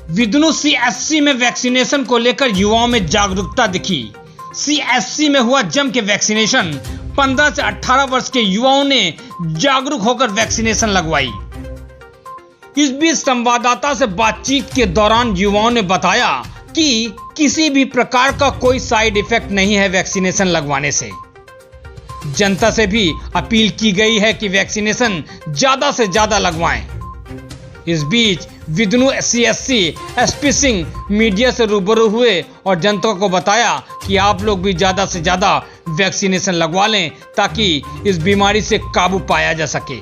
विदुनु CSC में vaccination को लेकर युवाओं में जागरूकता दिखी। सीएससी में हुआ जम के वैक्सीनेशन। 15 से 18 वर्ष के युवाओं ने जागरूक होकर वैक्सीनेशन लगवाई। इस बीच संवाददाता से बातचीत के दौरान युवाओं ने बताया कि किसी भी प्रकार का कोई साइड इफेक्ट नहीं है वैक्सीनेशन लगवाने से। जनता से भी अपील की गई है कि वैक्सीनेशन ज्यादा से ज्यादा लगवाएं। इस बीच विदुनु सीएससी एसपी सिंह मीडिया से रूबरू हुए और जनता को बताया कि आप लोग भी ज्यादा से ज्यादा वैक्सीनेशन लगवा लें ताकि इस बीमारी से काबू पाया जा सके।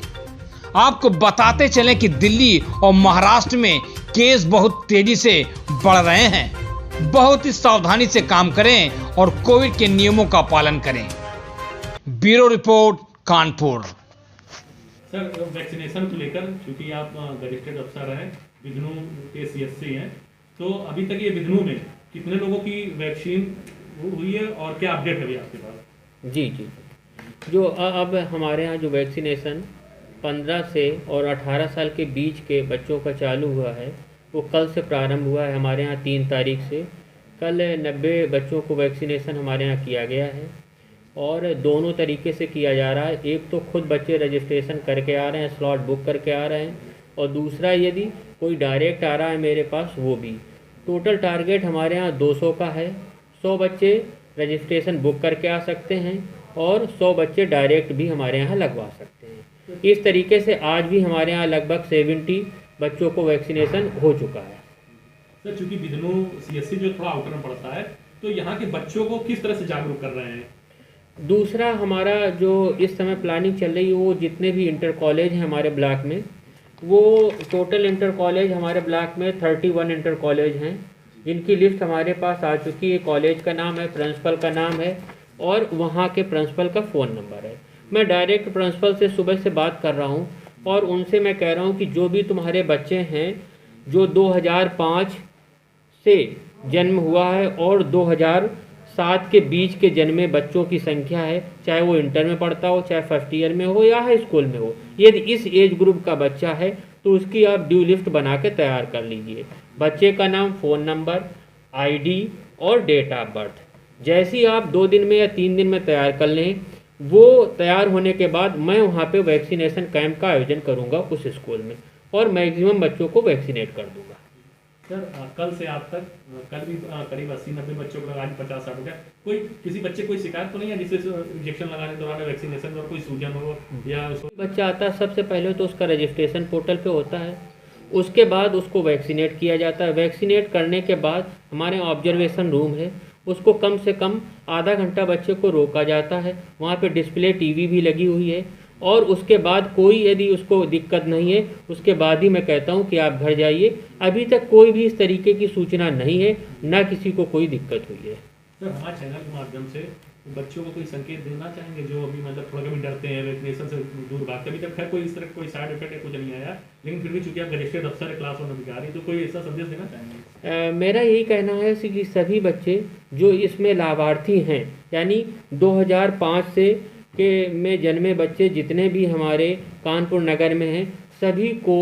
आपको बताते चलें कि दिल्ली और महाराष्ट्र में केस बहुत तेजी से बढ़ रहे हैं। बहुत ही सावधानी से काम करें और कोविड के नियमों का पालन करें। Bureau report, Kanpur. Sir, vaccination को लेकर क्योंकि आप गजेटेड अफसर हैं, विदुनु के सीएससी हैं, तो अभी तक ये विदुनु में कितने लोगों की वैक्सीन हुई है और क्या अपडेट है अभी आपके पास? जी, जो अब हमारे यहाँ जो वैक्सीनेशन 15 से और 18 साल के बीच के बच्चों का चालू हुआ है वो कल से प्रारंभ हुआ है। हमारे यहाँ 3 तारीख से कल 90 बच्चों को वैक्सीनेशन हमारे यहाँ किया गया है और दोनों तरीके से किया जा रहा है। एक तो खुद बच्चे रजिस्ट्रेशन करके आ रहे हैं, स्लॉट बुक करके आ रहे हैं, और दूसरा यदि कोई डायरेक्ट आ रहा है मेरे पास वो भी। टोटल टारगेट हमारे यहाँ 200 का है। 100 बच्चे रजिस्ट्रेशन बुक करके आ सकते हैं और 100 बच्चे डायरेक्ट भी हमारे यहाँ लगवा सकते हैं। इस तरीके से आज भी हमारे यहाँ लगभग 70 बच्चों को वैक्सीनेशन हो चुका है। सर, चूँकि विदुनु सीएससी जो थोड़ा आउटर में पड़ता है, तो यहाँ के बच्चों को किस तरह से जागरूक कर रहे हैं? दूसरा हमारा जो इस समय प्लानिंग चल रही है वो जितने भी इंटर कॉलेज हैं हमारे ब्लॉक में, वो टोटल इंटर कॉलेज हमारे ब्लॉक में 31 इंटर कॉलेज हैं जिनकी लिस्ट हमारे पास आ चुकी है। कॉलेज का नाम है, प्रिंसिपल का नाम है और वहाँ के प्रिंसिपल का फ़ोन नंबर है। मैं डायरेक्ट प्रिंसिपल से सुबह से बात कर रहा हूँ और उनसे मैं कह रहा हूँ कि जो भी तुम्हारे बच्चे हैं जो 2005 से जन्म हुआ है और 2007 के बीच के जन्मे बच्चों की संख्या है, चाहे वो इंटर में पढ़ता हो, चाहे फर्स्ट ईयर में हो या हाई स्कूल में हो, यदि इस एज ग्रुप का बच्चा है तो उसकी आप ड्यू लिस्ट बना के तैयार कर लीजिए। बच्चे का नाम, फ़ोन नंबर, आईडी और डेट ऑफ बर्थ जैसी आप 2 दिन में या 3 दिन में तैयार कर लें, वो तैयार होने के बाद मैं वहाँ पे वैक्सीनेशन कैंप का आयोजन करूँगा उस स्कूल में और मैक्सिमम बच्चों को वैक्सीनेट कर दूँगा। सर, कल से आप तक कल भी करीब 80-90 बच्चों को लगा, आज 50-60 हो गया। कोई किसी बच्चे कोई शिकायत तो नहीं है जिससे इंजेक्शन लगाने के दौरान वैक्सीनेशन और कोई सूजन हो या बच्चा आता है सबसे पहले तो उसका रजिस्ट्रेशन पोर्टल पे होता है, उसके बाद उसको वैक्सीनेट किया जाता है। वैक्सीनेट करने के बाद हमारे ऑब्जर्वेशन रूम है, उसको कम से कम आधा घंटा बच्चे को रोका जाता है। वहाँ पे डिस्प्ले टीवी भी लगी हुई है और उसके बाद कोई यदि उसको दिक्कत नहीं है उसके बाद ही मैं कहता हूँ कि आप घर जाइए। अभी तक कोई भी इस तरीके की सूचना नहीं है, ना किसी को कोई दिक्कत हुई है। सर, हमारे चैनल के माध्यम से बच्चों को कोई संकेत देना चाहेंगे जो अभी मतलब थोड़ा कभी डरते हैं वैक्सीनेशन से दूर भागते? अभी तक खैर कोई इस तरह कोई साइड इफेक्ट है कुछ नहीं आया, लेकिन फिर भी चूंकि आप रजिस्टर्ड अफसर है, क्लास 1 अधिकारी, तो कोई ऐसा संदेश देना चाहेंगे? मेरा यही कहना है कि सभी बच्चे जो इसमें लाभार्थी हैं, यानी 2005 से के में जन्मे बच्चे जितने भी हमारे कानपुर नगर में हैं, सभी को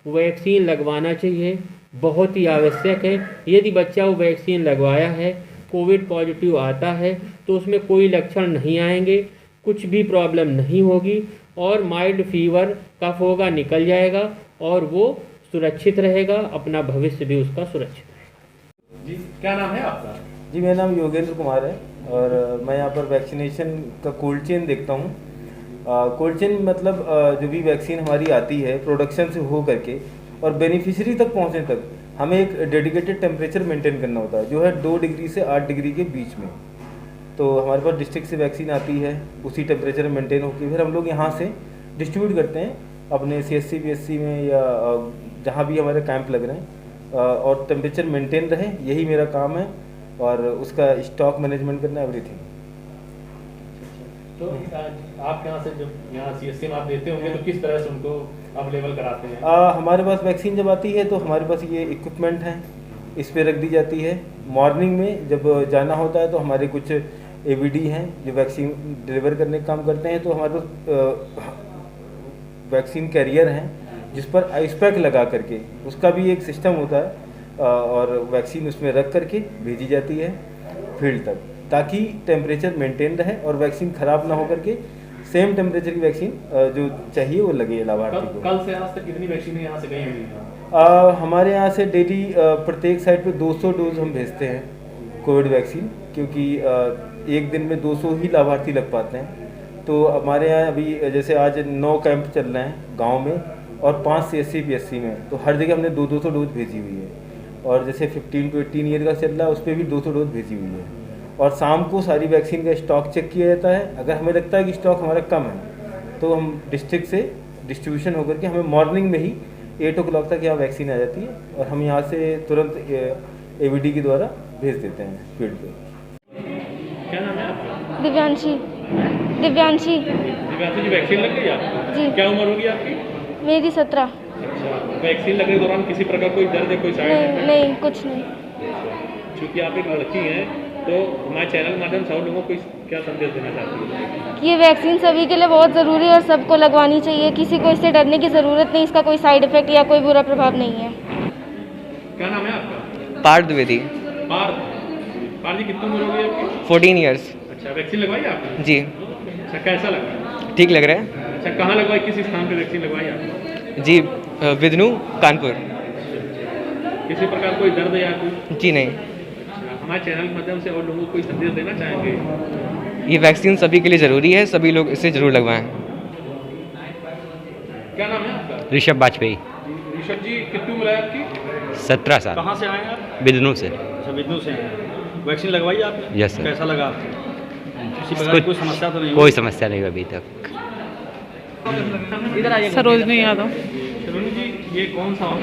वैक्सीन लगवाना चाहिए, बहुत ही आवश्यक है। यदि बच्चा वो वैक्सीन लगवाया है, कोविड पॉजिटिव आता है तो उसमें कोई लक्षण नहीं आएंगे, कुछ भी प्रॉब्लम नहीं होगी और माइल्ड फीवर कफ होगा निकल जाएगा और वो सुरक्षित रहेगा, अपना भविष्य भी उसका सुरक्षित रहेगा। जी, क्या नाम है आपका? जी, मेरा नाम योगेंद्र कुमार है और मैं यहाँ पर वैक्सीनेशन का कोल्ड चेन देखता हूँ। कोल्ड चेन मतलब जो भी वैक्सीन हमारी आती है प्रोडक्शन से हो करके और बेनिफिशियरी तक पहुँचने तक हमें एक डेडिकेटेड टेम्परेचर मेंटेन करना होता है जो है 2 डिग्री से 8 डिग्री के बीच में। तो हमारे पास डिस्ट्रिक्ट से वैक्सीन आती है, उसी टेम्परेचर मेंटेन होकर फिर हम लोग यहाँ से डिस्ट्रीब्यूट करते हैं अपने CSC BSC में या जहाँ भी हमारे कैंप लग रहे हैं और टेम्परेचर मेंटेन रहे, यही मेरा काम है और उसका स्टॉक मैनेजमेंट करना, एवरीथिंग। तो आप यहाँ से जब यहाँ CSC में आप देते होंगे तो किस तरह से उनको अवेलेबल कराते हैं? हमारे पास वैक्सीन जब आती है तो हमारे पास ये इक्विपमेंट हैं, इस पे रख दी जाती है। मॉर्निंग में जब जाना होता है तो हमारे कुछ AVD हैं जो वैक्सीन डिलीवर करने का काम करते हैं, तो हमारे पास वैक्सीन कैरियर हैं जिस पर आइस पैक लगा करके उसका भी एक सिस्टम होता है और वैक्सीन उसमें रख करके भेजी जाती है फील्ड तक, ताकि टेम्परेचर मेंटेन रहे और वैक्सीन ख़राब ना हो करके सेम टेम्परेचर की वैक्सीन जो चाहिए वो लगे लाभार्थी को। कल से आज तक कितनी वैक्सीन यहाँ से गई हुई? हमारे यहाँ से डेली प्रत्येक साइट पे 200 डोज हम भेजते हैं कोविड वैक्सीन, क्योंकि एक दिन में 200 ही लाभार्थी लग पाते हैं। तो हमारे यहाँ अभी जैसे आज 9 कैंप चल रहे हैं गांव में और 5 CSC PSC में, तो हर जगह हमने 200 डोज भेजी हुई है। और जैसे 15 to 18 ईयर का चल रहा है उस पर भी 200 डोज भेजी हुई है। और शाम को सारी वैक्सीन का स्टॉक चेक किया जाता है। अगर हमें लगता है कि स्टॉक हमारा कम है तो हम डिस्ट्रिक्ट से डिस्ट्रीब्यूशन होकर के हमें मॉर्निंग में ही 8 o'clock तक यहाँ वैक्सीन आ जाती है और हम यहाँ से तुरंत AVD के द्वारा भेज देते हैं फील्ड पे। क्या नाम है आपका? दिव्यांशी। दिव्यांशी जी, वैक्सीन लग गई आपको? जी। क्या उम्र होगी आपकी? मेरी 17। अच्छा, वैक्सीन लगने के दौरान किसी प्रकार कोई दर्द या कोई साइड इफेक्ट? नहीं, कुछ नहीं। क्योंकि आप एक लड़की हैं तो हमारे चैनल के माध्यम से और लोगों को क्या संदेश देना चाहती हैं? ये वैक्सीन सभी के लिए बहुत ज़रूरी है और सबको लगवानी चाहिए। किसी को इससे डरने की ज़रूरत नहीं, इसका कोई साइड इफ़ेक्ट या कोई बुरा प्रभाव नहीं है। क्या नाम है आपका? पार्थ द्विवेदी। पार्थ जी, कितनी उम्र होगी आपकी? 14 ईयर्स। अच्छा, वैक्सीन लगवाई आपने? जी। अच्छा, कैसा लगा? ठीक लग रहा है। अच्छा, कहाँ लगवाई, किस स्थान पे वैक्सीन लगवाई आपने? जी, विदनू, कानपुर। किसी प्रकार कोई दर्द या कोई? जी नहीं। हमारे चैनल के माध्यम से और लोगों को कोई संदेश देना चाहेंगे? ये वैक्सीन सभी के लिए ज़रूरी है, सभी लोग इसे ज़रूर लगवाएं। क्या नाम है आपका? ऋषभ वाजपेयी। ऋषभ जी, कितनी उम्र है आपकी? 17 साल। कहाँ से आए हैं आप? बिदनू से। अच्छा, विष्णु से हैं। वैक्सीन लगवाई आपने? Yes sir. कैसा लगा आपको? किसी प्रकार की कोई समस्या तो नहीं हुई? कोई समस्या नहीं हुई अभी तक। सरोजनी यादव। सरोजनी जी, ये कौन सा वो है?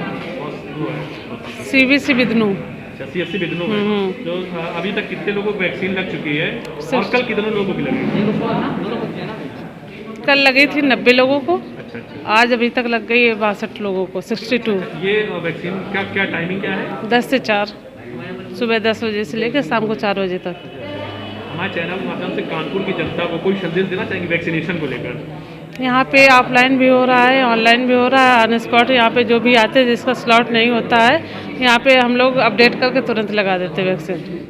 CBC बिदनू। अच्छा, CSC बिदनू में। तो अभी तक कितने लोगों को वैक्सीन लग चुकी है और कल कितने लोगों की लगेगी? कल लगी थी 90 लोगों को, अच्छा अच्छा। आज अभी तक लग गई है 62 लोगों को, 62। ये वैक्सीन का क्या टाइमिंग क्या है? 10 से 4, सुबह 10 बजे से लेकर शाम को 4 बजे तक। हमारे चैनल के माध्यम से कानपुर की जनता को कोई संदेश देना चाहेंगे वैक्सीनेशन को लेकर? यहाँ पे ऑफलाइन भी हो रहा है, ऑनलाइन भी हो रहा है, ऑन स्पॉट यहाँ पे जो भी आते हैं जिसका स्लॉट नहीं होता है यहाँ पे हम लोग अपडेट करके तुरंत लगा देते हैं वैक्सीन।